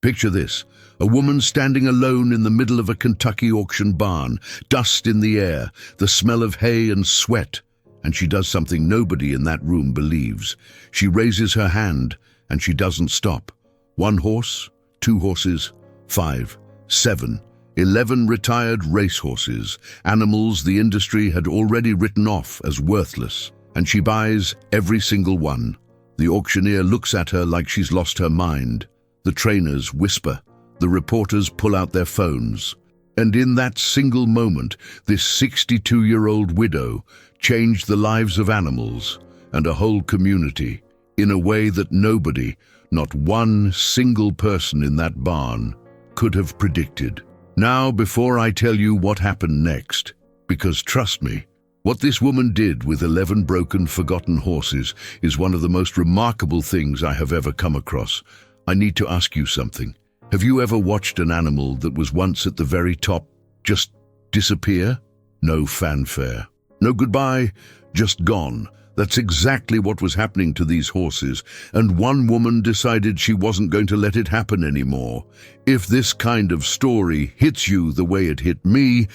Picture this, a woman standing alone in the middle of a Kentucky auction barn, dust in the air, the smell of hay and sweat, and she does something nobody in that room believes. She raises her hand, and she doesn't stop. 1 horse, 2 horses, 5, 7, 11 retired racehorses, animals the industry had already written off as worthless, and she buys every single one. The auctioneer looks at her like she's lost her mind. The trainers whisper, the reporters pull out their phones. And in that single moment, this 62-year-old widow changed the lives of animals and a whole community in a way that nobody, not one single person in that barn, could have predicted. Now, before I tell you what happened next, because trust me, what this woman did with 11 broken, forgotten horses is one of the most remarkable things I have ever come across. I need to ask you something. Have you ever watched an animal that was once at the very top just disappear? No fanfare, no goodbye, just gone. That's exactly what was happening to these horses, and one woman decided she wasn't going to let it happen anymore. If this kind of story hits you the way it hit me,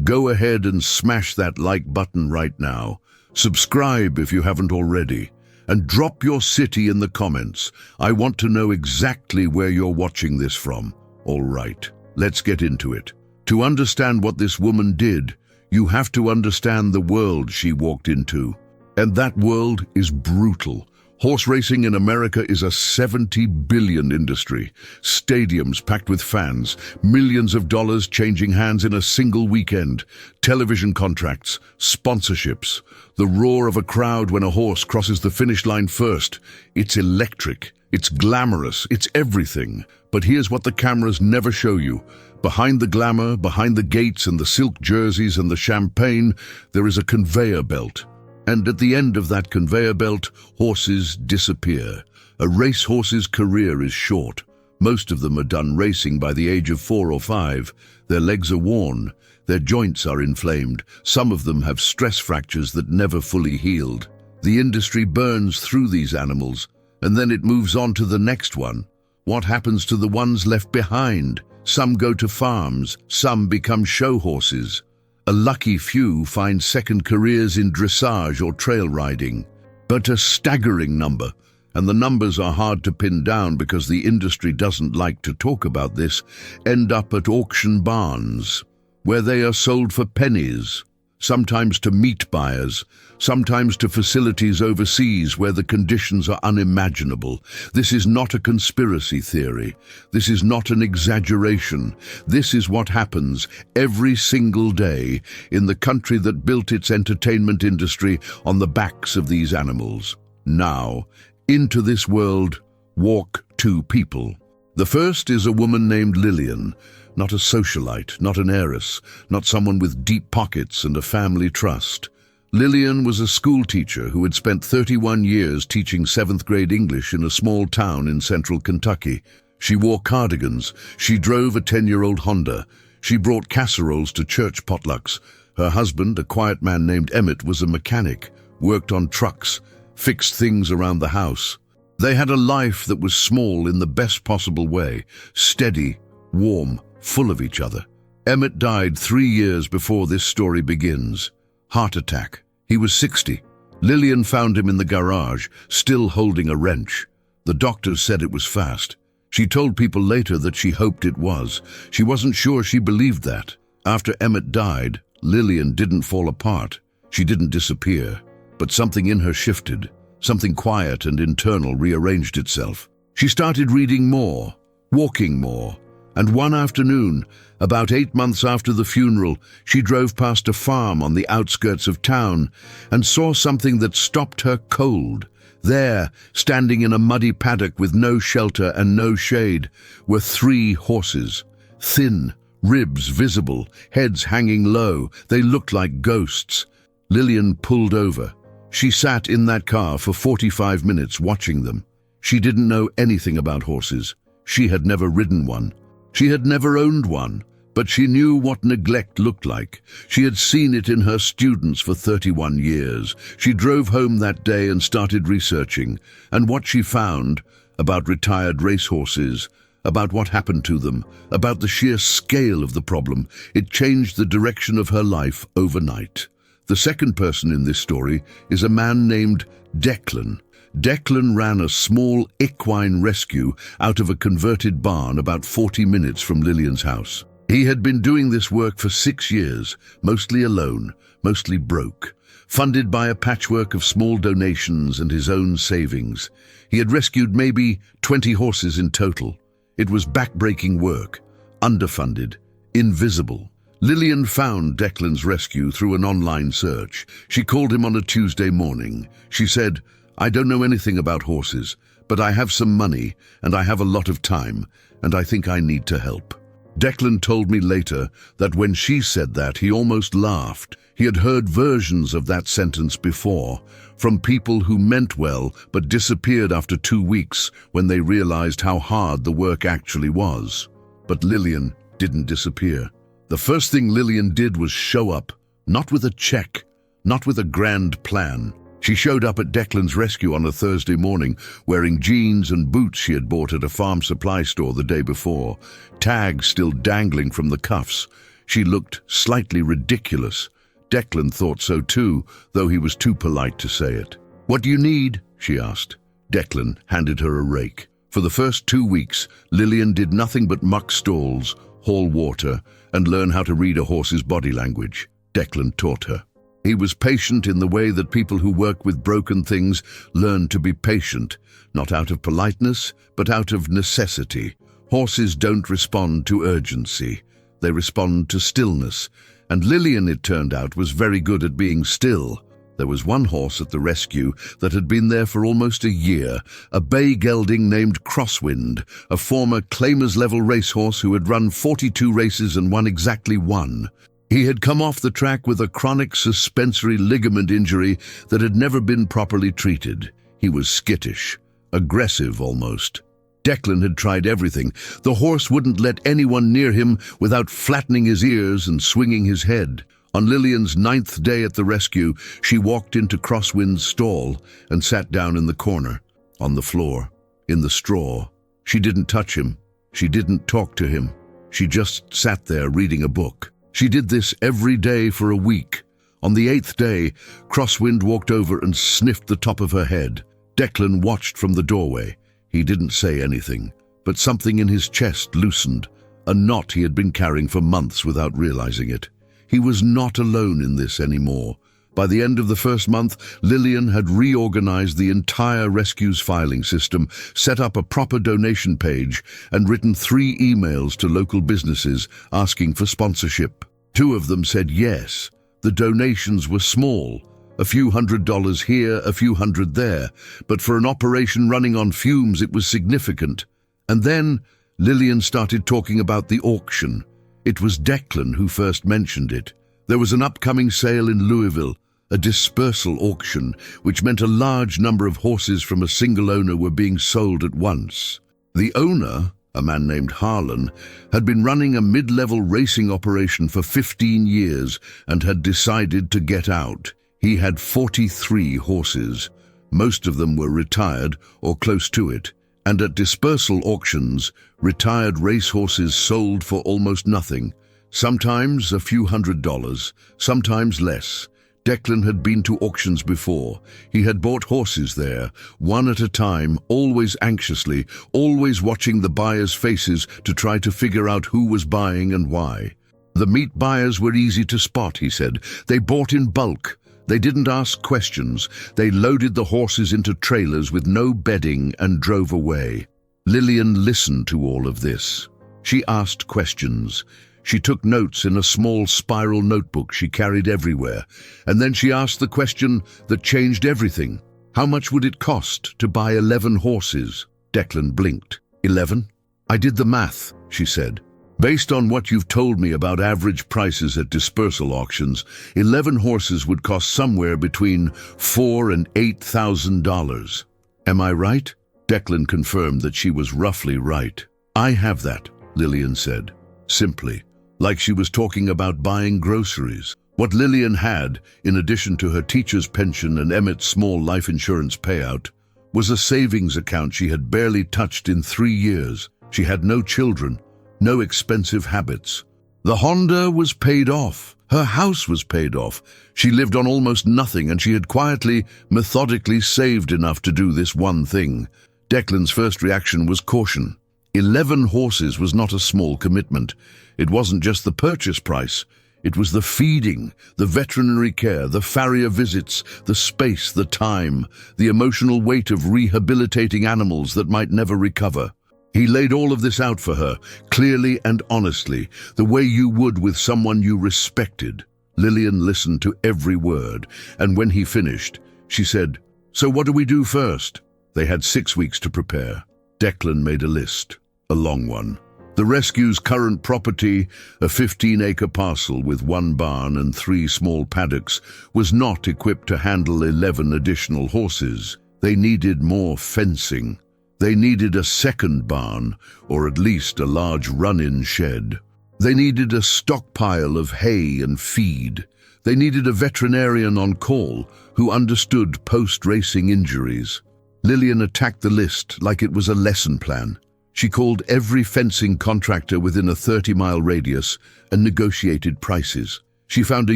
go ahead and smash that like button right now. Subscribe if you haven't already. And drop your city in the comments. I want to know exactly where you're watching this from. All right, let's get into it. To understand what this woman did, you have to understand the world she walked into. And that world is brutal. Horse racing in America is a $70 billion industry. Stadiums packed with fans, millions of dollars changing hands in a single weekend, television contracts, sponsorships, the roar of a crowd when a horse crosses the finish line first. It's electric, it's glamorous, it's everything. But here's what the cameras never show you. Behind the glamour, behind the gates and the silk jerseys and the champagne, there is a conveyor belt. And at the end of that conveyor belt, horses disappear. A racehorse's career is short. Most of them are done racing by the age of 4 or 5. Their legs are worn. Their joints are inflamed. Some of them have stress fractures that never fully healed. The industry burns through these animals, and then it moves on to the next one. What happens to the ones left behind? Some go to farms. Some become show horses. A lucky few find second careers in dressage or trail riding. But a staggering number, and the numbers are hard to pin down because the industry doesn't like to talk about this, end up at auction barns, where they are sold for pennies, sometimes to meat buyers, sometimes to facilities overseas where the conditions are unimaginable. This is not a conspiracy theory. This is not an exaggeration. This is what happens every single day in the country that built its entertainment industry on the backs of these animals. Now, into this world walk 2 people. The first is a woman named Lillian. Not a socialite, not an heiress, not someone with deep pockets and a family trust. Lillian was a school teacher who had spent 31 years teaching 7th grade English in a small town in central Kentucky. She wore cardigans. She drove a 10-year-old Honda. She brought casseroles to church potlucks. Her husband, a quiet man named Emmett, was a mechanic, worked on trucks, fixed things around the house. They had a life that was small in the best possible way, steady, warm, full of each other. Emmett died 3 years before this story begins. Heart attack. He was 60. Lillian found him in the garage, still holding a wrench. The doctors said it was fast. She told people later that she hoped it was. She wasn't sure she believed that. After Emmett died, Lillian didn't fall apart. She didn't disappear. But something in her shifted. Something quiet and internal rearranged itself. She started reading more, walking more. And one afternoon, about 8 months after the funeral, she drove past a farm on the outskirts of town and saw something that stopped her cold. There, standing in a muddy paddock with no shelter and no shade, were 3 horses. Thin, ribs visible, heads hanging low. They looked like ghosts. Lillian pulled over. She sat in that car for 45 minutes watching them. She didn't know anything about horses. She had never ridden one. She had never owned one, but she knew what neglect looked like. She had seen it in her students for 31 years. She drove home that day and started researching, and what she found about retired racehorses, about what happened to them, about the sheer scale of the problem. It changed the direction of her life overnight. The second person in this story is a man named Declan. Declan ran a small equine rescue out of a converted barn about 40 minutes from Lillian's house. He had been doing this work for 6 years, mostly alone, mostly broke, funded by a patchwork of small donations and his own savings. He had rescued maybe 20 horses in total. It was back-breaking work, underfunded, invisible. Lillian found Declan's rescue through an online search. She called him on a Tuesday morning. She said, "I don't know anything about horses, but I have some money and I have a lot of time, and I think I need to help." Declan told me later that when she said that, he almost laughed. He had heard versions of that sentence before, from people who meant well but disappeared after 2 weeks when they realized how hard the work actually was. But Lillian didn't disappear. The first thing Lillian did was show up, not with a check, not with a grand plan. She showed up at Declan's rescue on a Thursday morning, wearing jeans and boots she had bought at a farm supply store the day before, tags still dangling from the cuffs. She looked slightly ridiculous. Declan thought so too, though he was too polite to say it. "What do you need?" she asked. Declan handed her a rake. For the first 2 weeks, Lillian did nothing but muck stalls, haul water, and learn how to read a horse's body language. Declan taught her. He was patient in the way that people who work with broken things learn to be patient, not out of politeness, but out of necessity. Horses don't respond to urgency. They respond to stillness. And Lillian, it turned out, was very good at being still. There was one horse at the rescue that had been there for almost a year, a bay gelding named Crosswind, a former Claimers-level racehorse who had run 42 races and won exactly 1. He had come off the track with a chronic suspensory ligament injury that had never been properly treated. He was skittish, aggressive almost. Declan had tried everything. The horse wouldn't let anyone near him without flattening his ears and swinging his head. On Lillian's 9th day at the rescue, she walked into Crosswind's stall and sat down in the corner, on the floor, in the straw. She didn't touch him. She didn't talk to him. She just sat there reading a book. She did this every day for a week. On the 8th day, Crosswind walked over and sniffed the top of her head. Declan watched from the doorway. He didn't say anything, but something in his chest loosened, a knot he had been carrying for months without realizing it. He was not alone in this anymore. By the end of the first month, Lillian had reorganized the entire rescue's filing system, set up a proper donation page, and written 3 emails to local businesses asking for sponsorship. 2 of them said yes. The donations were small, a few $100s here, a few hundred there, but for an operation running on fumes it was significant. And then Lillian started talking about the auction. It was Declan who first mentioned it. There was an upcoming sale in Louisville, a dispersal auction, which meant a large number of horses from a single owner were being sold at once. The owner, a man named Harlan, had been running a mid-level racing operation for 15 years and had decided to get out. He had 43 horses. Most of them were retired or close to it, and at dispersal auctions, retired racehorses sold for almost nothing, sometimes a few $100s, sometimes less. Declan had been to auctions before. He had bought horses there, one at a time, always anxiously, always watching the buyers' faces to try to figure out who was buying and why. The meat buyers were easy to spot, he said. They bought in bulk. They didn't ask questions. They loaded the horses into trailers with no bedding and drove away. Lillian listened to all of this. She asked questions. She took notes in a small spiral notebook she carried everywhere. And then she asked the question that changed everything. How much would it cost to buy 11 horses? Declan blinked. 11? I did the math, she said. Based on what you've told me about average prices at dispersal auctions, 11 horses would cost somewhere between $4,000 and $8,000. Am I right? Declan confirmed that she was roughly right. I have that, Lillian said, simply, like she was talking about buying groceries. What Lillian had, in addition to her teacher's pension and Emmett's small life insurance payout, was a savings account she had barely touched in 3 years. She had no children, no expensive habits. The Honda was paid off. Her house was paid off. She lived on almost nothing, and she had quietly, methodically saved enough to do this one thing. Declan's first reaction was caution. 11 horses was not a small commitment. It wasn't just the purchase price. It was the feeding, the veterinary care, the farrier visits, the space, the time, the emotional weight of rehabilitating animals that might never recover. He laid all of this out for her, clearly and honestly, the way you would with someone you respected. Lillian listened to every word, and when he finished, she said, "So what do we do first?" They had 6 weeks to prepare. Declan made a list, a long one. The rescue's current property, a 15-acre parcel with 1 barn and 3 small paddocks, was not equipped to handle 11 additional horses. They needed more fencing. They needed a second barn, or at least a large run-in shed. They needed a stockpile of hay and feed. They needed a veterinarian on call who understood post-racing injuries. Lillian attacked the list like it was a lesson plan. She called every fencing contractor within a 30-mile radius and negotiated prices. She found a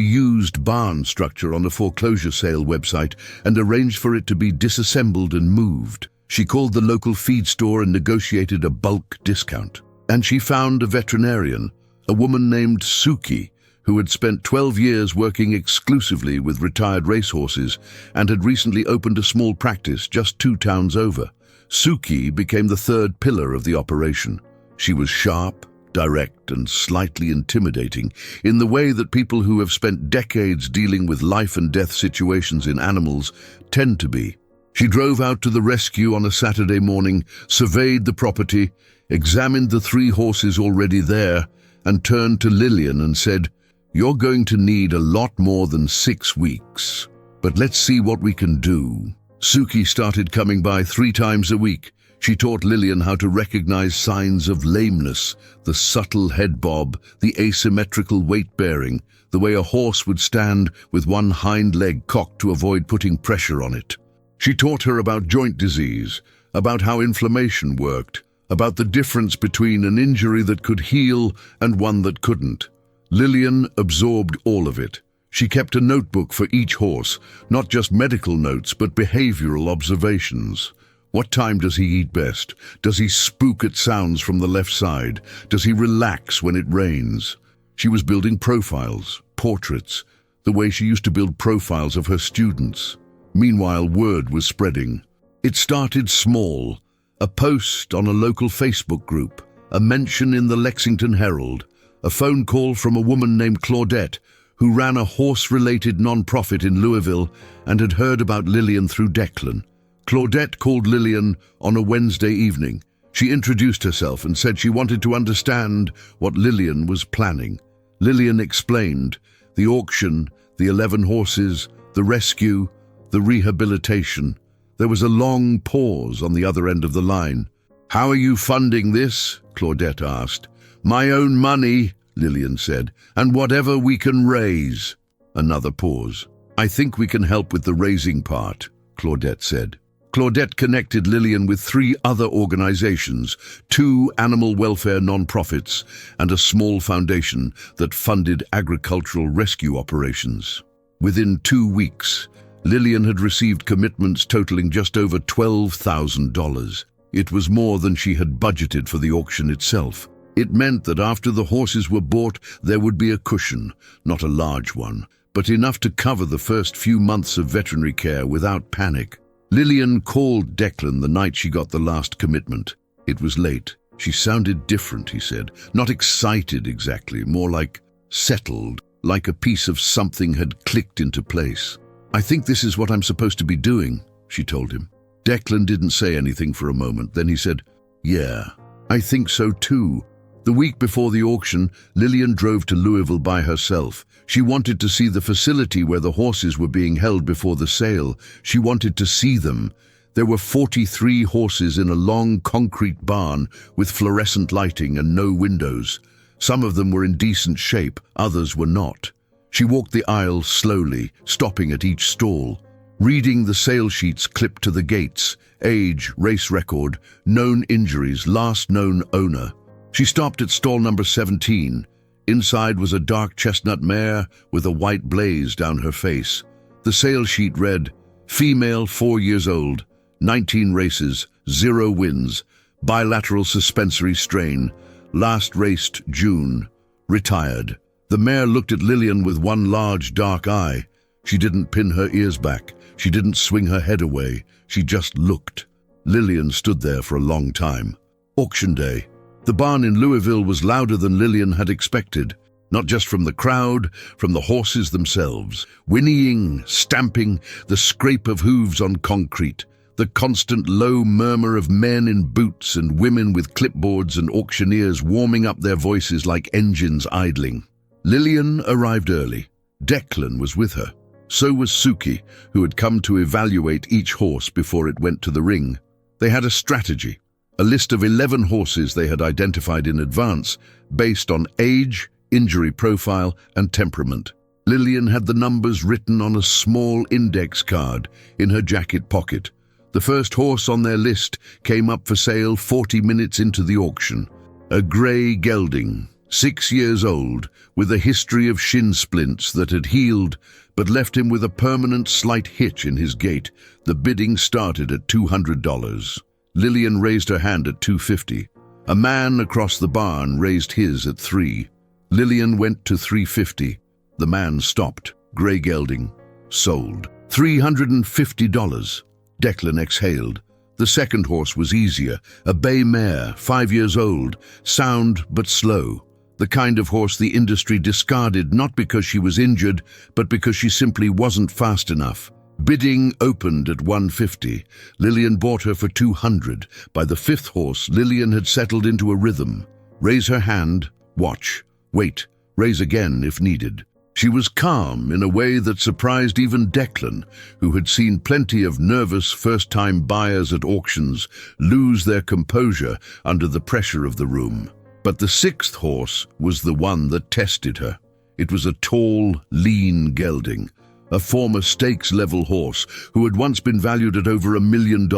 used barn structure on a foreclosure sale website and arranged for it to be disassembled and moved. She called the local feed store and negotiated a bulk discount. And she found a veterinarian, a woman named Suki, who had spent 12 years working exclusively with retired racehorses and had recently opened a small practice just 2 towns over. Suki became the third pillar of the operation. She was sharp, direct, and slightly intimidating in the way that people who have spent decades dealing with life and death situations in animals tend to be. She drove out to the rescue on a Saturday morning, surveyed the property, examined the 3 horses already there, and turned to Lillian and said, "You're going to need a lot more than 6 weeks, but let's see what we can do." Suki started coming by 3 times a week. She taught Lillian how to recognize signs of lameness, the subtle head bob, the asymmetrical weight bearing, the way a horse would stand with one hind leg cocked to avoid putting pressure on it. She taught her about joint disease, about how inflammation worked, about the difference between an injury that could heal and one that couldn't. Lillian absorbed all of it. She kept a notebook for each horse, not just medical notes, but behavioral observations. What time does he eat best? Does he spook at sounds from the left side? Does he relax when it rains? She was building profiles, portraits, the way she used to build profiles of her students. Meanwhile, word was spreading. It started small, a post on a local Facebook group, a mention in the Lexington Herald, a phone call from a woman named Claudette, who ran a horse-related non-profit in Louisville and had heard about Lillian through Declan. Claudette called Lillian on a Wednesday evening. She introduced herself and said she wanted to understand what Lillian was planning. Lillian explained the auction, the 11 horses, the rescue, the rehabilitation. There was a long pause on the other end of the line. "How are you funding this?" Claudette asked. "My own money," Lillian said, "and whatever we can raise." Another pause. "I think we can help with the raising part," Claudette said. Claudette connected Lillian with 3 other organizations, 2 animal welfare non-profits, and a small foundation that funded agricultural rescue operations. Within 2 weeks, Lillian had received commitments totaling just over $12,000. It was more than she had budgeted for the auction itself. It meant that after the horses were bought, there would be a cushion, not a large one, but enough to cover the first few months of veterinary care without panic. Lillian called Declan the night she got the last commitment. It was late. She sounded different, he said. Not excited exactly, more like settled, like a piece of something had clicked into place. "I think this is what I'm supposed to be doing," she told him. Declan didn't say anything for a moment. Then he said, "Yeah, I think so too." The week before the auction, Lillian drove to Louisville by herself. She wanted to see the facility where the horses were being held before the sale. She wanted to see them. There were 43 horses in a long concrete barn with fluorescent lighting and no windows. Some of them were in decent shape, others were not. She walked the aisle slowly, stopping at each stall. reading the sale sheets clipped to the gates: age, race record, known injuries, last known owner. She stopped at stall number 17. Inside was a dark chestnut mare with a white blaze down her face. The sale sheet read, female, 4 years old, 19 races, 0 wins, bilateral suspensory strain, last raced June, retired. The mare looked at Lillian with one large dark eye. She didn't pin her ears back. She didn't swing her head away. She just looked. Lillian stood there for a long time. Auction day. The barn in Louisville was louder than Lillian had expected, not just from the crowd, from the horses themselves. Whinnying, stamping, the scrape of hooves on concrete, the constant low murmur of men in boots and women with clipboards and auctioneers warming up their voices like engines idling. Lillian arrived early. Declan was with her. So was Suki, who had come to evaluate each horse before it went to the ring. They had a strategy. A list of 11 horses they had identified in advance, based on age, injury profile, and temperament. Lillian had the numbers written on a small index card in her jacket pocket. The first horse on their list came up for sale 40 minutes into the auction. A grey gelding, 6 years old, with a history of shin splints that had healed but left him with a permanent slight hitch in his gait. The bidding started at $200. Lillian raised her hand at $250. A man across the barn raised his at $3. Lillian went to $350. The man stopped. Grey gelding. Sold. $350. Declan exhaled. The second horse was easier. A bay mare, 5 years old, sound but slow. The kind of horse the industry discarded not because she was injured, but because she simply wasn't fast enough. Bidding opened at $150. Lillian bought her for $200. By the fifth horse, Lillian had settled into a rhythm. Raise her hand, watch, wait, raise again if needed. She was calm in a way that surprised even Declan, who had seen plenty of nervous first-time buyers at auctions lose their composure under the pressure of the room. But the sixth horse was the one that tested her. It was a tall, lean gelding, a former stakes-level horse who had once been valued at over $1 million.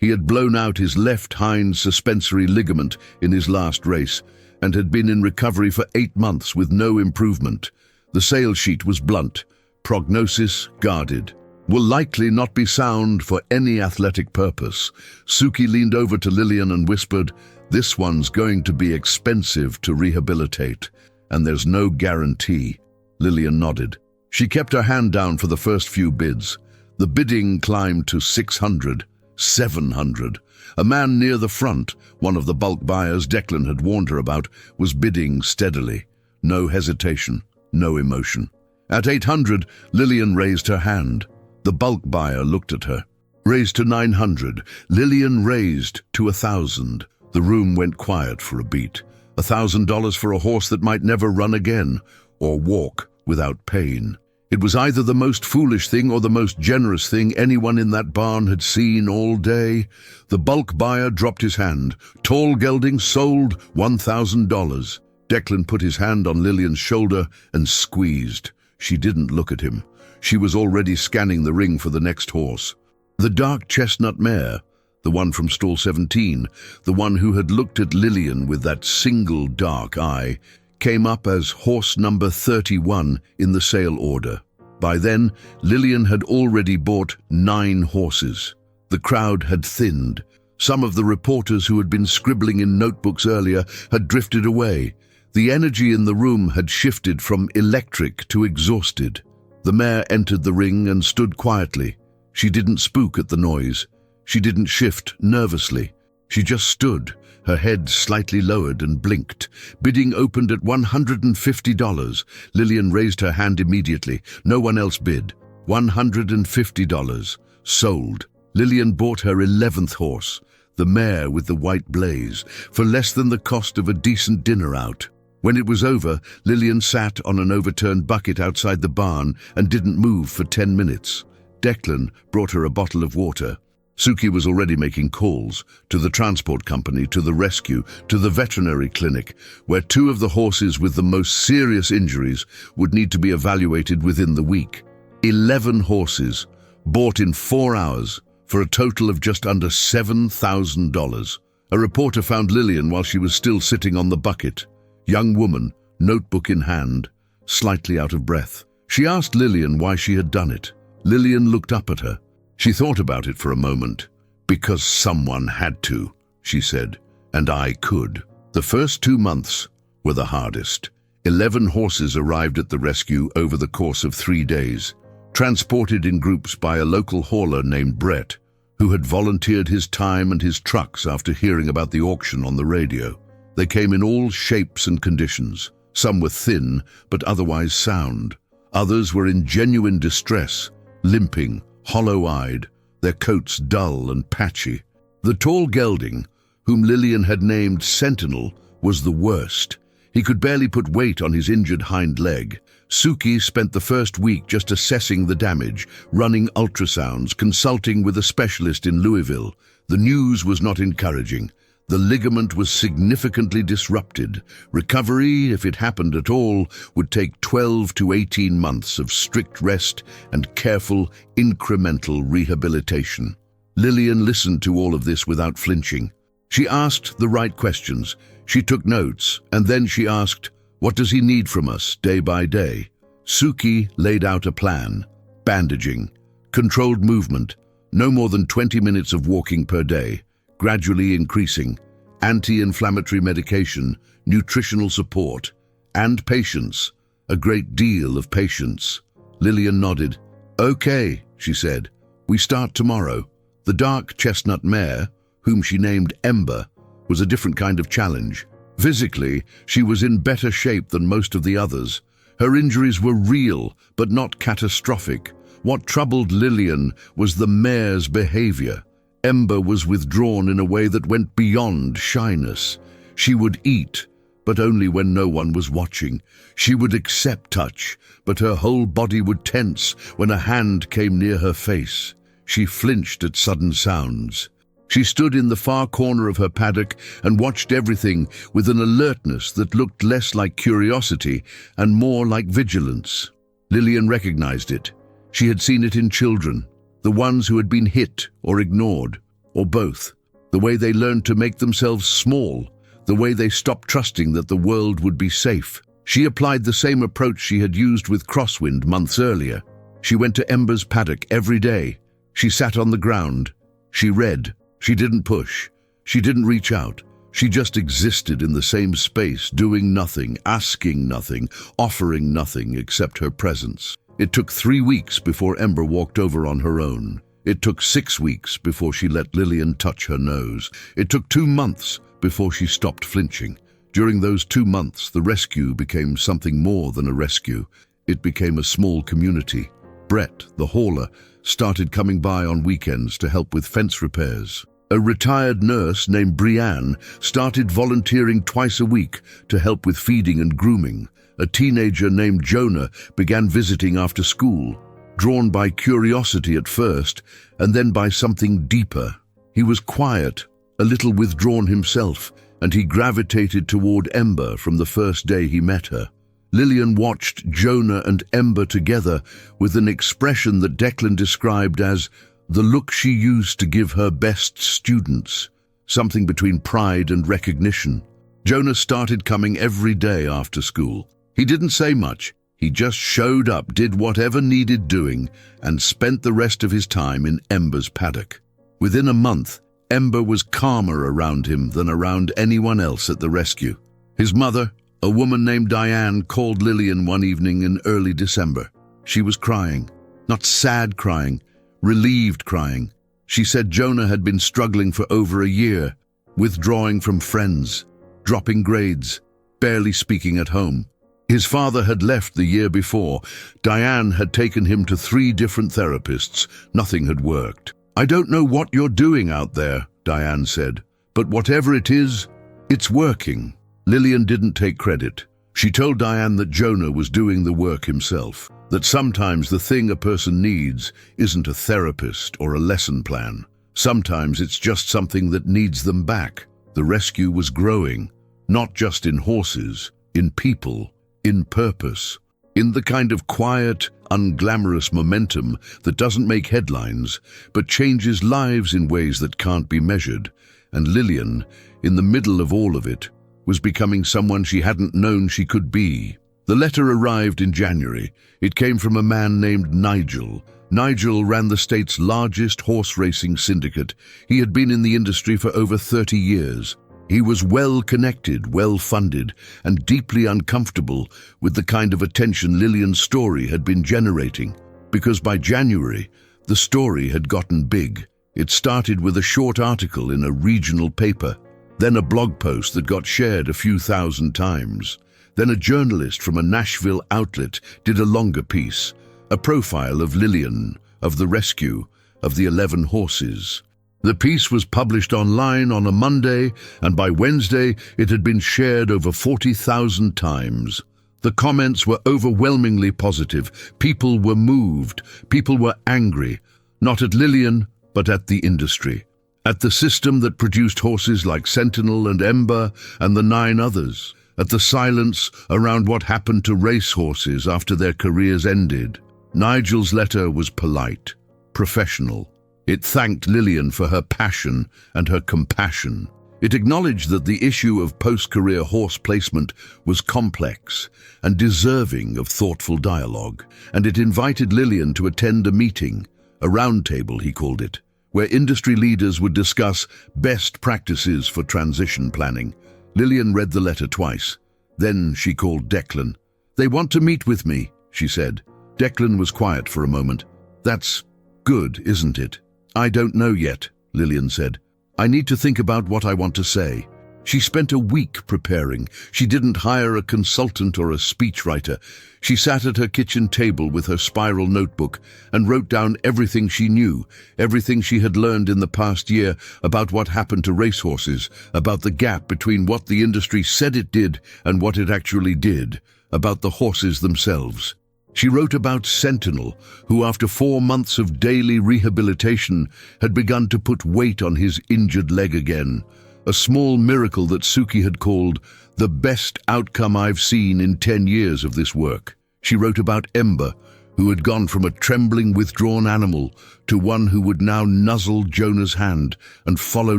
He had blown out his left hind suspensory ligament in his last race and had been in recovery for 8 months with no improvement. The sale sheet was blunt. Prognosis guarded. Will likely not be sound for any athletic purpose. Suki leaned over to Lillian and whispered, "This one's going to be expensive to rehabilitate, and there's no guarantee." Lillian nodded. She kept her hand down for the first few bids. The bidding climbed to $600, $700. A man near the front, one of the bulk buyers Declan had warned her about, was bidding steadily. No hesitation, no emotion. At $800, Lillian raised her hand. The bulk buyer looked at her. Raised to $900. Lillian raised to $1,000. The room went quiet for a beat. $1,000 for a horse that might never run again, or walk without pain. It was either the most foolish thing or the most generous thing anyone in that barn had seen all day. The bulk buyer dropped his hand. Tall gelding sold, $1,000. Declan put his hand on Lillian's shoulder and squeezed. She didn't look at him. She was already scanning the ring for the next horse. The dark chestnut mare, the one from stall 17, the one who had looked at Lillian with that single dark eye, came up as horse number 31 in the sale order. By then, Lillian had already bought 9 horses. The crowd had thinned. Some of the reporters who had been scribbling in notebooks earlier had drifted away. The energy in the room had shifted from electric to exhausted. The mare entered the ring and stood quietly. She didn't spook at the noise. She didn't shift nervously. She just stood, her head slightly lowered, and blinked. Bidding opened at $150. Lillian raised her hand immediately. No one else bid. $150. Sold. Lillian bought her 11th horse, the mare with the white blaze, for less than the cost of a decent dinner out. When it was over, Lillian sat on an overturned bucket outside the barn and didn't move for 10 minutes. Declan brought her a bottle of water. Suki was already making calls to the transport company, to the rescue, to the veterinary clinic, where 2 of the horses with the most serious injuries would need to be evaluated within the week. 11 horses, bought in 4 hours for a total of just under $7,000. A reporter found Lillian while she was still sitting on the bucket. Young woman, notebook in hand, slightly out of breath. She asked Lillian why she had done it. Lillian looked up at her. She thought about it for a moment. "Because someone had to," she said, "and I could." The first 2 months were the hardest. 11 horses arrived at the rescue over the course of 3 days, transported in groups by a local hauler named Brett, who had volunteered his time and his trucks after hearing about the auction on the radio. They came in all shapes and conditions. Some were thin, but otherwise sound. Others were in genuine distress, limping, hollow-eyed, their coats dull and patchy. The tall gelding, whom Lillian had named Sentinel, was the worst. He could barely put weight on his injured hind leg. Suki spent the first week just assessing the damage, running ultrasounds, consulting with a specialist in Louisville. The news was not encouraging. The ligament was significantly disrupted. Recovery, if it happened at all, would take 12 to 18 months of strict rest and careful, incremental rehabilitation. Lillian listened to all of this without flinching. She asked the right questions. She took notes, and then she asked, "What does he need from us, day by day?" Suki laid out a plan. Bandaging, controlled movement, no more than 20 minutes of walking per day, gradually increasing, anti-inflammatory medication, nutritional support, and patience, a great deal of patience. Lillian nodded. "Okay," she said. "We start tomorrow." The dark chestnut mare, whom she named Ember, was a different kind of challenge. Physically, she was in better shape than most of the others. Her injuries were real, but not catastrophic. What troubled Lillian was the mare's behavior. Ember was withdrawn in a way that went beyond shyness. She would eat, but only when no one was watching. She would accept touch, but her whole body would tense when a hand came near her face. She flinched at sudden sounds. She stood in the far corner of her paddock and watched everything with an alertness that looked less like curiosity and more like vigilance. Lillian recognized it. She had seen it in children, the ones who had been hit or ignored, or both. The way they learned to make themselves small, the way they stopped trusting that the world would be safe. She applied the same approach she had used with Crosswind months earlier. She went to Ember's paddock every day. She sat on the ground. She read. She didn't push. She didn't reach out. She just existed in the same space, doing nothing, asking nothing, offering nothing except her presence. It took 3 weeks before Ember walked over on her own. It took 6 weeks before she let Lillian touch her nose. It took 2 months before she stopped flinching. During those 2 months, the rescue became something more than a rescue. It became a small community. Brett, the hauler, started coming by on weekends to help with fence repairs. A retired nurse named Brianne started volunteering twice a week to help with feeding and grooming. A teenager named Jonah began visiting after school, drawn by curiosity at first, and then by something deeper. He was quiet, a little withdrawn himself, and he gravitated toward Ember from the first day he met her. Lillian watched Jonah and Ember together with an expression that Declan described as the look she used to give her best students, something between pride and recognition. Jonah started coming every day after school. He didn't say much. He just showed up, did whatever needed doing, and spent the rest of his time in Ember's paddock. Within a month, Ember was calmer around him than around anyone else at the rescue. His mother, a woman named Diane, called Lillian one evening in early December. She was crying, not sad crying, relieved crying. She said Jonah had been struggling for over a year, withdrawing from friends, dropping grades, barely speaking at home. His father had left the year before. Diane had taken him to 3 different therapists. Nothing had worked. "I don't know what you're doing out there," Diane said, "but whatever it is, it's working." Lillian didn't take credit. She told Diane that Jonah was doing the work himself, that sometimes the thing a person needs isn't a therapist or a lesson plan. Sometimes it's just something that needs them back. The rescue was growing, not just in horses, in people, in purpose, in the kind of quiet, unglamorous momentum that doesn't make headlines, but changes lives in ways that can't be measured. And Lillian, in the middle of all of it, was becoming someone she hadn't known she could be. The letter arrived in January. It came from a man named Nigel. Nigel ran the state's largest horse racing syndicate. He had been in the industry for over 30 years. He was well-connected, well-funded, and deeply uncomfortable with the kind of attention Lillian's story had been generating. Because by January, the story had gotten big. It started with a short article in a regional paper, then a blog post that got shared a few thousand times. Then a journalist from a Nashville outlet did a longer piece, a profile of Lillian, of the rescue, of the 11 horses. The piece was published online on a Monday, and by Wednesday it had been shared over 40,000 times. The comments were overwhelmingly positive. People were moved. People were angry, not at Lillian, but at the industry, at the system that produced horses like Sentinel and Ember and the 9 others, at the silence around what happened to racehorses after their careers ended. Nigel's letter was polite, professional. It thanked Lillian for her passion and her compassion. It acknowledged that the issue of post-career horse placement was complex and deserving of thoughtful dialogue, and it invited Lillian to attend a meeting, a roundtable he called it, where industry leaders would discuss best practices for transition planning. Lillian read the letter twice. Then she called Declan. "They want to meet with me," she said. Declan was quiet for a moment. "That's good, isn't it?" "I don't know yet," Lillian said. "I need to think about what I want to say." She spent a week preparing. She didn't hire a consultant or a speechwriter. She sat at her kitchen table with her spiral notebook and wrote down everything she knew, everything she had learned in the past year about what happened to racehorses, about the gap between what the industry said it did and what it actually did, about the horses themselves. She wrote about Sentinel, who after 4 months of daily rehabilitation had begun to put weight on his injured leg again, a small miracle that Suki had called the best outcome I've seen in 10 years of this work. She wrote about Ember, who had gone from a trembling, withdrawn animal to one who would now nuzzle Jonah's hand and follow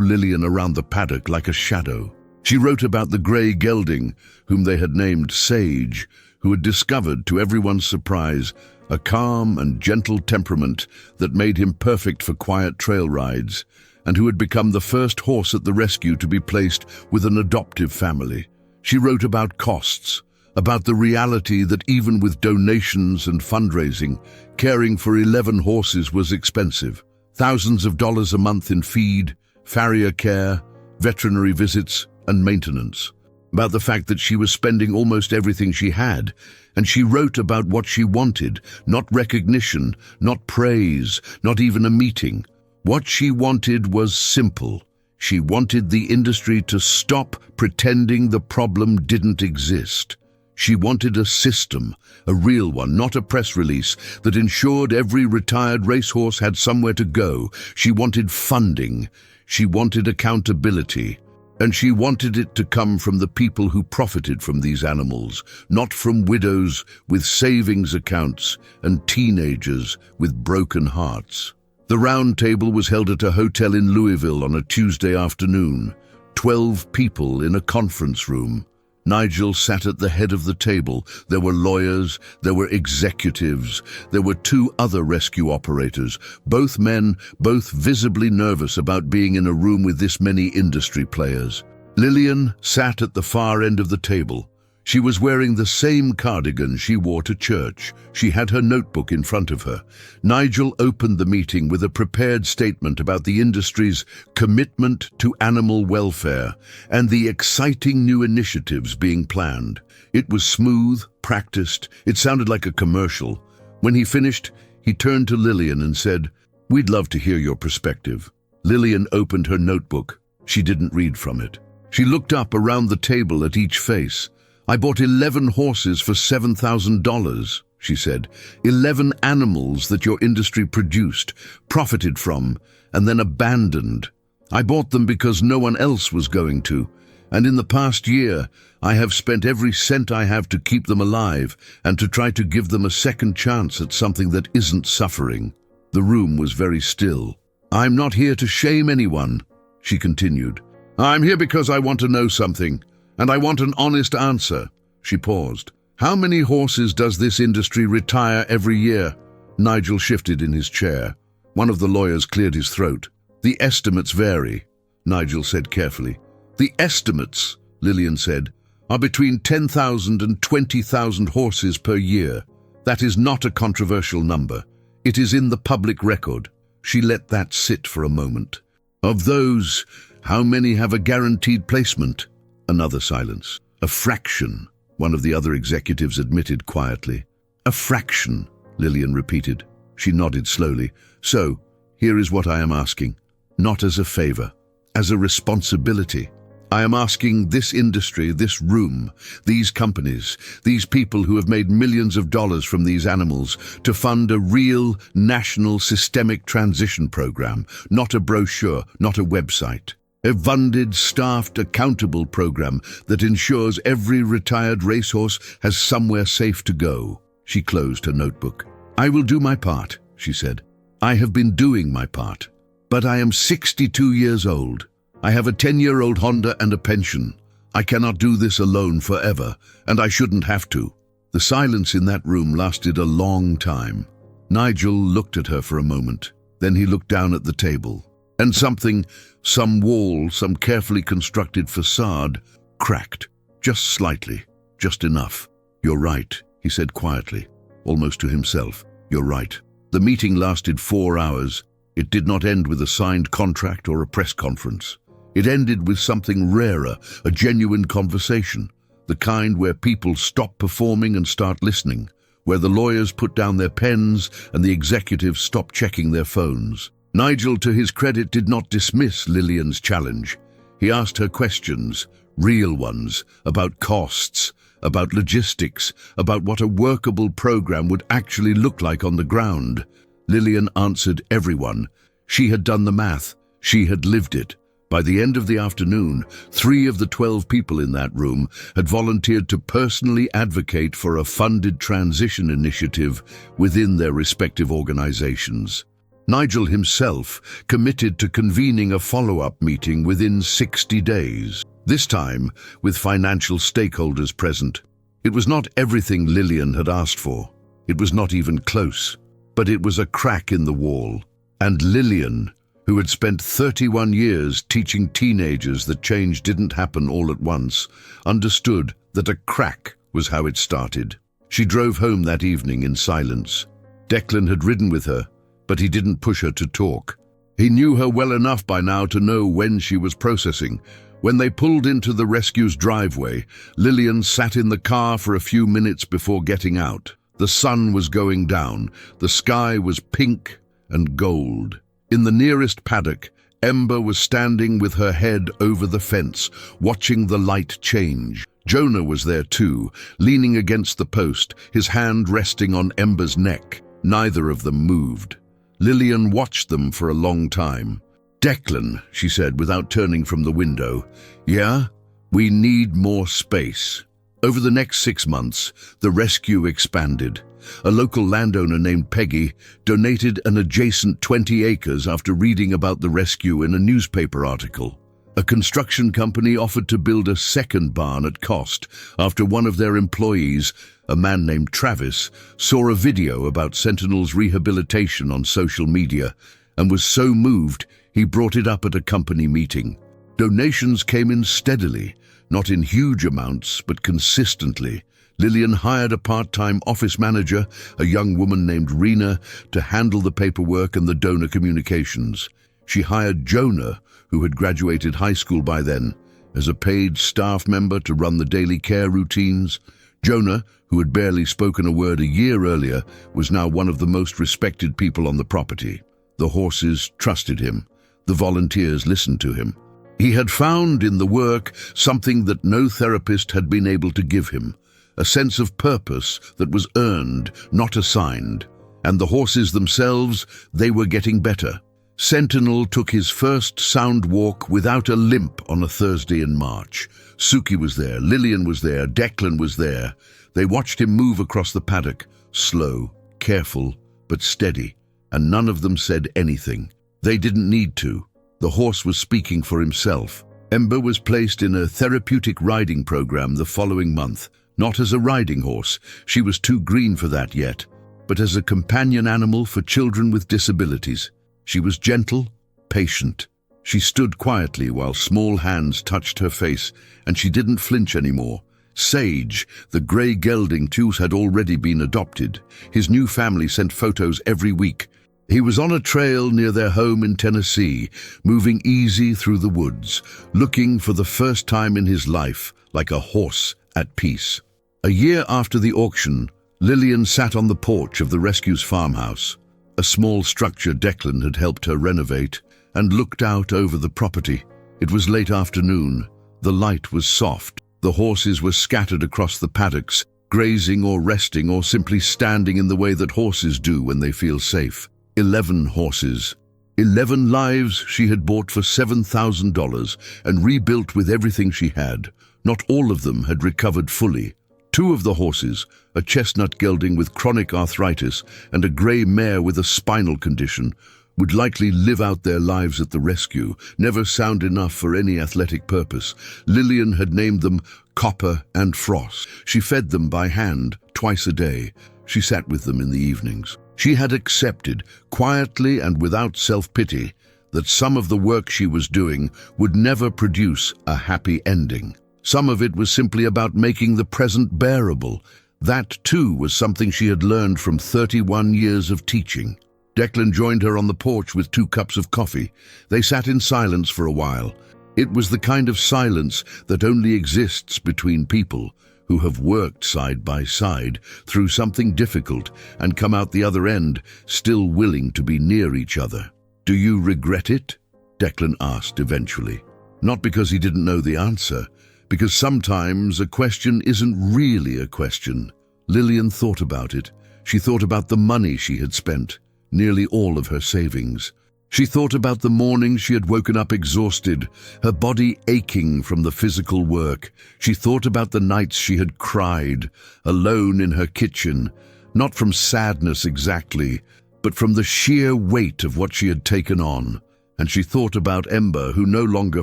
Lillian around the paddock like a shadow. She wrote about the grey gelding, whom they had named Sage, who had discovered, to everyone's surprise, a calm and gentle temperament that made him perfect for quiet trail rides, and who had become the first horse at the rescue to be placed with an adoptive family. She wrote about costs, about the reality that even with donations and fundraising, caring for 11 horses was expensive. Thousands of dollars a month in feed, farrier care, veterinary visits, and maintenance. About the fact that she was spending almost everything she had, and she wrote about what she wanted, not recognition, not praise, not even a meeting. What she wanted was simple. She wanted the industry to stop pretending the problem didn't exist. She wanted a system, a real one, not a press release, that ensured every retired racehorse had somewhere to go. She wanted funding. She wanted accountability. And she wanted it to come from the people who profited from these animals, not from widows with savings accounts and teenagers with broken hearts. The round table was held at a hotel in Louisville on a Tuesday afternoon. 12 people in a conference room. Nigel sat at the head of the table. There were lawyers, there were executives, there were 2 other rescue operators, both men, both visibly nervous about being in a room with this many industry players. Lillian sat at the far end of the table. She was wearing the same cardigan she wore to church. She had her notebook in front of her. Nigel opened the meeting with a prepared statement about the industry's commitment to animal welfare and the exciting new initiatives being planned. It was smooth, practiced. It sounded like a commercial. When he finished, he turned to Lillian and said, "We'd love to hear your perspective." Lillian opened her notebook. She didn't read from it. She looked up around the table at each face. "I bought 11 horses for $7,000, she said. 11 animals that your industry produced, profited from, and then abandoned. I bought them because no one else was going to, And in the past year, I have spent every cent I have to keep them alive and to try to give them a second chance at something that isn't suffering." The room was very still. "I'm not here to shame anyone," she continued. "I'm here because I want to know something, and I want an honest answer." She paused. "How many horses does this industry retire every year?" Nigel shifted in his chair. One of the lawyers cleared his throat. "The estimates vary," Nigel said carefully. "The estimates," Lillian said, "are between 10,000 and 20,000 horses per year. That is not a controversial number. It is in the public record." She let that sit for a moment. "Of those, how many have a guaranteed placement?" Another silence. "A fraction," one of the other executives admitted quietly. "A fraction," Lillian repeated. She nodded slowly. "So, here is what I am asking. Not as a favor, as a responsibility. I am asking this industry, this room, these companies, these people who have made millions of dollars from these animals to fund a real national systemic transition program, not a brochure, not a website. A funded, staffed, accountable program that ensures every retired racehorse has somewhere safe to go." She closed her notebook. "I will do my part," she said. "I have been doing my part. But I am 62 years old. I have a 10-year-old Honda and a pension. I cannot do this alone forever, and I shouldn't have to." The silence in that room lasted a long time. Nigel looked at her for a moment. Then he looked down at the table. And some wall, some carefully constructed facade, cracked. Just slightly, just enough. "You're right," he said quietly, almost to himself. "You're right." The meeting lasted 4 hours. It did not end with a signed contract or a press conference. It ended with something rarer, a genuine conversation, the kind where people stop performing and start listening, where the lawyers put down their pens and the executives stop checking their phones. Nigel, to his credit, did not dismiss Lillian's challenge. He asked her questions, real ones, about costs, about logistics, about what a workable program would actually look like on the ground. Lillian answered everyone. She had done the math. She had lived it. By the end of the afternoon, 3 of the 12 people in that room had volunteered to personally advocate for a funded transition initiative within their respective organizations. Nigel himself committed to convening a follow-up meeting within 60 days, this time with financial stakeholders present. It was not everything Lillian had asked for. It was not even close, but it was a crack in the wall. And Lillian, who had spent 31 years teaching teenagers that change didn't happen all at once, understood that a crack was how it started. She drove home that evening in silence. Declan had ridden with her, but he didn't push her to talk. He knew her well enough by now to know when she was processing. When they pulled into the rescue's driveway, Lillian sat in the car for a few minutes before getting out. The sun was going down. The sky was pink and gold. In the nearest paddock, Ember was standing with her head over the fence, watching the light change. Jonah was there too, leaning against the post, his hand resting on Ember's neck. Neither of them moved. Lillian watched them for a long time. "Declan," she said without turning from the window, "Yeah, we need more space." Over the next 6 months, the rescue expanded. A local landowner named Peggy donated an adjacent 20 acres after reading about the rescue in a newspaper article. A construction company offered to build a second barn at cost after one of their employees, a man named Travis, saw a video about Sentinel's rehabilitation on social media and was so moved he brought it up at a company meeting. Donations came in steadily, not in huge amounts, but consistently. Lillian hired a part-time office manager, a young woman named Rena, to handle the paperwork and the donor communications. She hired Jonah, who had graduated high school by then, as a paid staff member to run the daily care routines. Jonah, who had barely spoken a word a year earlier, was now one of the most respected people on the property. The horses trusted him. The volunteers listened to him. He had found in the work something that no therapist had been able to give him, a sense of purpose that was earned, not assigned. And the horses themselves, they were getting better. Sentinel took his first sound walk without a limp on a Thursday in March. Suki was there, Lillian was there, Declan was there. They watched him move across the paddock, slow, careful, but steady, and none of them said anything. They didn't need to. The horse was speaking for himself. Ember was placed in a therapeutic riding program the following month, not as a riding horse, she was too green for that yet, but as a companion animal for children with disabilities. She was gentle, patient. She stood quietly while small hands touched her face, and she didn't flinch anymore. Sage, the grey gelding too, had already been adopted. His new family sent photos every week. He was on a trail near their home in Tennessee, moving easy through the woods, looking for the first time in his life like a horse at peace. A year after the auction, Lillian sat on the porch of the rescue's farmhouse, a small structure Declan had helped her renovate, and looked out over the property. It was late afternoon. The light was soft. The horses were scattered across the paddocks, grazing or resting or simply standing in the way that horses do when they feel safe. 11 horses. 11 lives she had bought for $7,000 and rebuilt with everything she had. Not all of them had recovered fully. 2 of the horses, a chestnut gelding with chronic arthritis and a grey mare with a spinal condition, would likely live out their lives at the rescue, never sound enough for any athletic purpose. Lillian had named them Copper and Frost. She fed them by hand, twice a day. She sat with them in the evenings. She had accepted, quietly and without self-pity, that some of the work she was doing would never produce a happy ending. Some of it was simply about making the present bearable. That, too, was something she had learned from 31 years of teaching. Declan joined her on the porch with 2 cups of coffee. They sat in silence for a while. It was the kind of silence that only exists between people who have worked side by side through something difficult and come out the other end still willing to be near each other. "Do you regret it?" Declan asked eventually. Not because he didn't know the answer, because sometimes a question isn't really a question. Lillian thought about it. She thought about the money she had spent, nearly all of her savings. She thought about the mornings she had woken up exhausted, her body aching from the physical work. She thought about the nights she had cried, alone in her kitchen, not from sadness exactly, but from the sheer weight of what she had taken on. And she thought about Ember, who no longer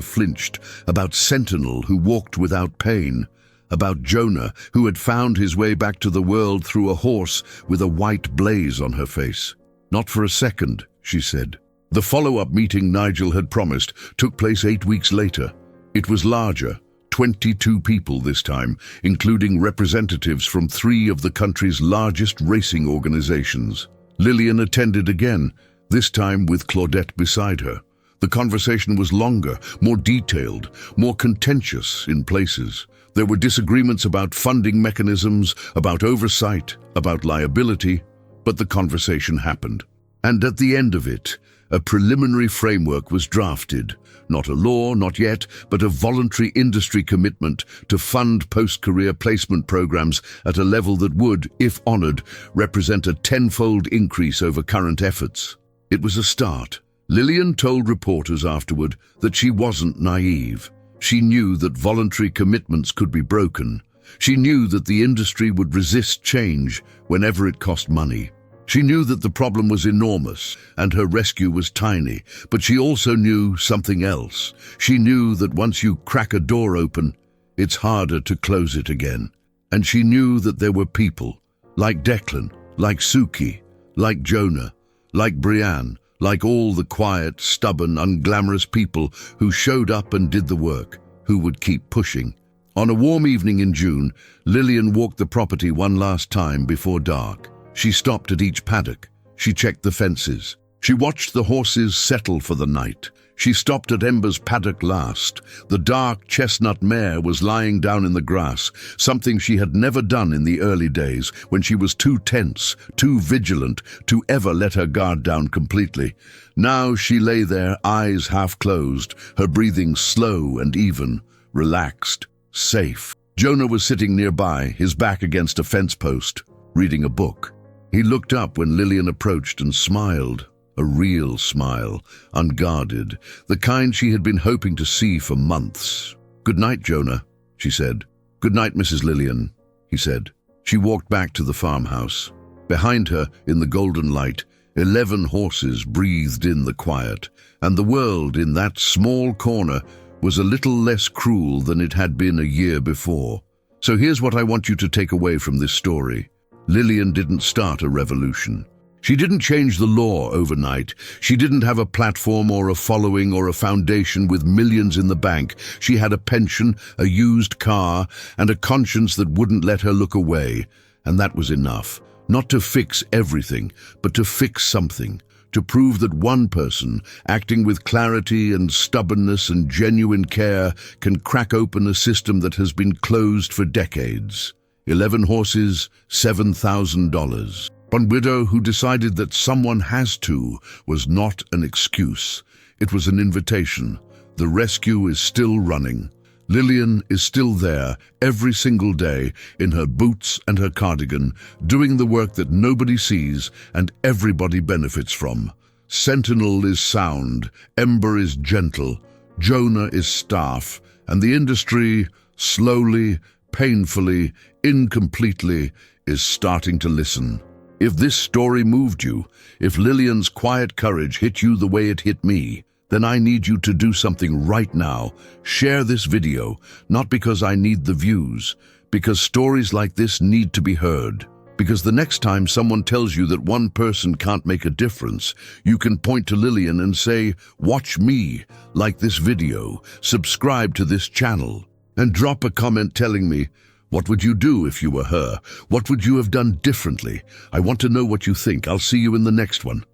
flinched, about Sentinel, who walked without pain, about Jonah, who had found his way back to the world through a horse with a white blaze on her face. "Not for a second," she said. The follow-up meeting Nigel had promised took place 8 weeks later. It was larger, 22 people this time, including representatives from 3 of the country's largest racing organizations. Lillian attended again, this time with Claudette beside her. The conversation was longer, more detailed, more contentious in places. There were disagreements about funding mechanisms, about oversight, about liability, but the conversation happened. And at the end of it, a preliminary framework was drafted. Not a law, not yet, but a voluntary industry commitment to fund post-career placement programs at a level that would, if honored, represent a 10-fold increase over current efforts. It was a start. Lillian told reporters afterward that she wasn't naive. She knew that voluntary commitments could be broken. She knew that the industry would resist change whenever it cost money. She knew that the problem was enormous and her rescue was tiny, but she also knew something else. She knew that once you crack a door open, it's harder to close it again. And she knew that there were people, like Declan, like Suki, like Jonah, like Brianne, like all the quiet, stubborn, unglamorous people who showed up and did the work, who would keep pushing. On a warm evening in June, Lillian walked the property one last time before dark. She stopped at each paddock. She checked the fences. She watched the horses settle for the night. She stopped at Ember's paddock last. The dark chestnut mare was lying down in the grass, something she had never done in the early days when she was too tense, too vigilant to ever let her guard down completely. Now she lay there, eyes half closed, her breathing slow and even, relaxed, safe. Jonah was sitting nearby, his back against a fence post, reading a book. He looked up when Lillian approached and smiled. A real smile, unguarded, the kind she had been hoping to see for months. "Good night, Jonah," she said. "Good night, Mrs. Lillian," he said. She walked back to the farmhouse. Behind her, in the golden light, 11 horses breathed in the quiet, and the world in that small corner was a little less cruel than it had been a year before. So here's what I want you to take away from this story. Lillian didn't start a revolution. She didn't change the law overnight. She didn't have a platform or a following or a foundation with millions in the bank. She had a pension, a used car, and a conscience that wouldn't let her look away. And that was enough. Not to fix everything, but to fix something. To prove that one person, acting with clarity and stubbornness and genuine care, can crack open a system that has been closed for decades. 11 horses, $7,000. One widow who decided that someone has to was not an excuse. It was an invitation. The rescue is still running. Lillian is still there every single day in her boots and her cardigan, doing the work that nobody sees and everybody benefits from. Sentinel is sound, Ember is gentle, Jonah is staff, and the industry, slowly, painfully, incompletely, is starting to listen. If this story moved you, if Lillian's quiet courage hit you the way it hit me, then I need you to do something right now. Share this video, not because I need the views, because stories like this need to be heard. Because the next time someone tells you that one person can't make a difference, you can point to Lillian and say, "Watch me, like this video, subscribe to this channel," and drop a comment telling me, what would you do if you were her? What would you have done differently? I want to know what you think. I'll see you in the next one.